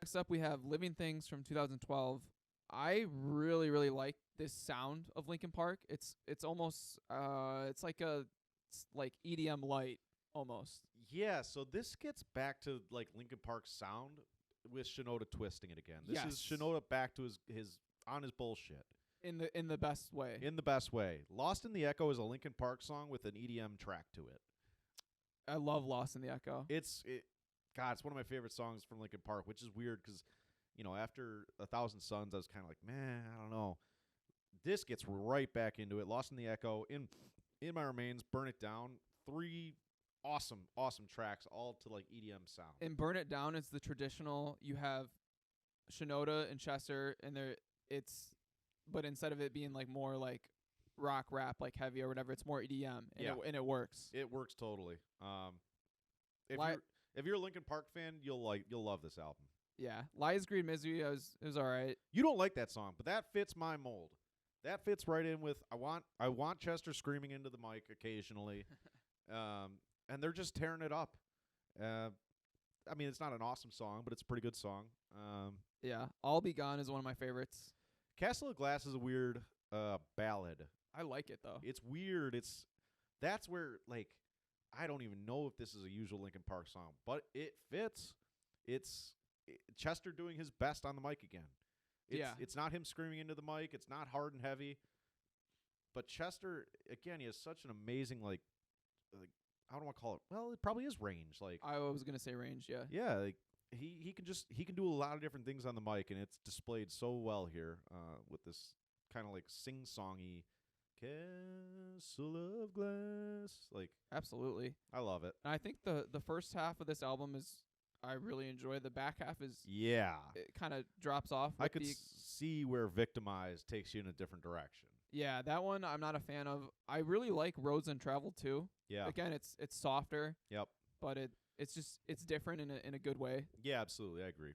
Next up, we have Living Things from 2012. I really, really like this sound of Linkin Park. It's almost it's like like EDM light almost Yeah, so this gets back to like Linkin Park's sound with Shinoda twisting it again. This is Yes. Shinoda back to his on his bullshit in the best way. in the best way. Lost in the Echo is a Linkin Park song with an EDM track to it. I love Lost in the Echo. God, it's one of my favorite songs from Linkin Park, which is weird because, after A Thousand Suns, I was kind of like, man, I don't know. This gets right back into it. Lost in the Echo, in My Remains, Burn It Down. 3 awesome, awesome tracks, all to like EDM sound. And Burn It Down is the traditional. You have Shinoda and Chester, and but instead of it being like more like rock rap, like heavy or whatever, it's more EDM, and it works. It works totally. If Li- you're if you're a Linkin Park fan, you'll love this album. Yeah, Lies, Greed, Misery. It was all right. You don't like that song, but that fits my mold. That fits right in with I want Chester screaming into the mic occasionally, and they're just tearing it up. I mean, it's not an awesome song, but it's a pretty good song. Yeah, I'll Be Gone is one of my favorites. Castle of Glass is a weird ballad. I like it though. It's weird. That's where like I don't even know if this is a usual Linkin Park song, but it fits. It's Chester doing his best on the mic again. It's not him screaming into the mic. It's not hard and heavy. But Chester, again, he has such an amazing I don't want to call it. Well, it probably is range. Like I was gonna say range. Yeah. yeah, like he can do a lot of different things on the mic, and it's displayed so well here with this kind of like sing-songy Castle of Glass. Like Absolutely. I love it. And I think the first half of this album is I really enjoy. The back half is Yeah. it kind of drops off. I with could the, see where Victimized takes you in a different direction. Yeah, that one I'm not a fan of. I really like Roads and Travel too. Yeah. Again, it's softer. Yep. But it's different in a good way. Yeah, absolutely. I agree.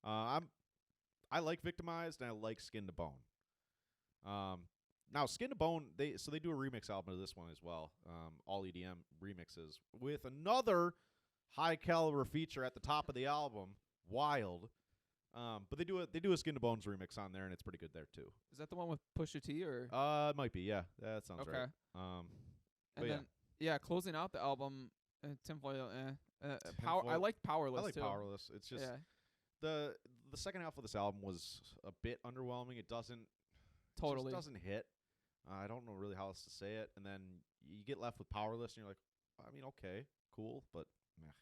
I like Victimized and I like Skin to Bone. Now Skin to Bone, they do a remix album of this one as well. All EDM remixes with another high caliber feature at the top of the album, Wild. But they do a Skin to Bones remix on there, and it's pretty good there too. Is that the one with Pusha T or? It might be. Yeah, that sounds Okay. right. And then closing out the album, Tinfoil. I liked Powerless. I like too. Powerless. It's just the second half of this album was a bit underwhelming. It just doesn't hit. I don't know really how else to say it. And then you get left with Powerless, and you're like, I mean, okay, cool, but meh.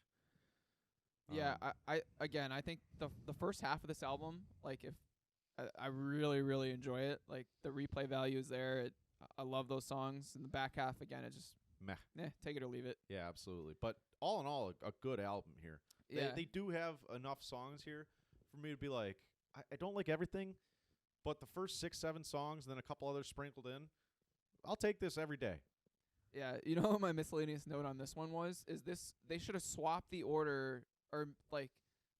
Yeah, I think the first half of this album, like if I really really enjoy it, like the replay value is there. I love those songs. And the back half again, it just meh. Take it or leave it. Yeah, absolutely. But all in all, a good album here. Yeah, they do have enough songs here for me to be like, I don't like everything, but the first 6, 7 songs, and then a couple others sprinkled in, I'll take this every day. Yeah, you know what my miscellaneous note on this one was? Is this they should have swapped the order, or like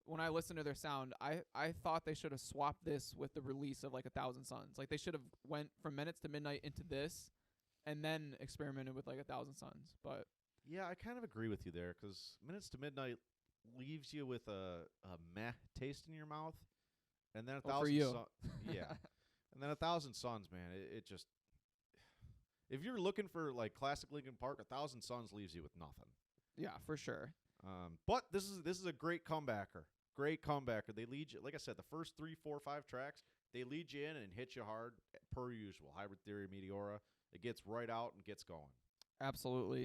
when I listened to their sound, I thought they should have swapped this with the release of like 1,000 Suns. Like they should have went from Minutes to Midnight into this, and then experimented with like 1,000 Suns. But yeah, I kind of agree with you there because Minutes to Midnight leaves you with a meh taste in your mouth, and then 1,000 for you. Yeah, and then 1,000 Suns, man, it just if you're looking for like classic Linkin Park, 1,000 Suns leaves you with nothing. Yeah, for sure. But this is a great comebacker. Great comebacker. They lead you, like I said, the first 3, 4, 5 tracks, they lead you in and hit you hard per usual. Hybrid Theory, Meteora. It gets right out and gets going. Absolutely.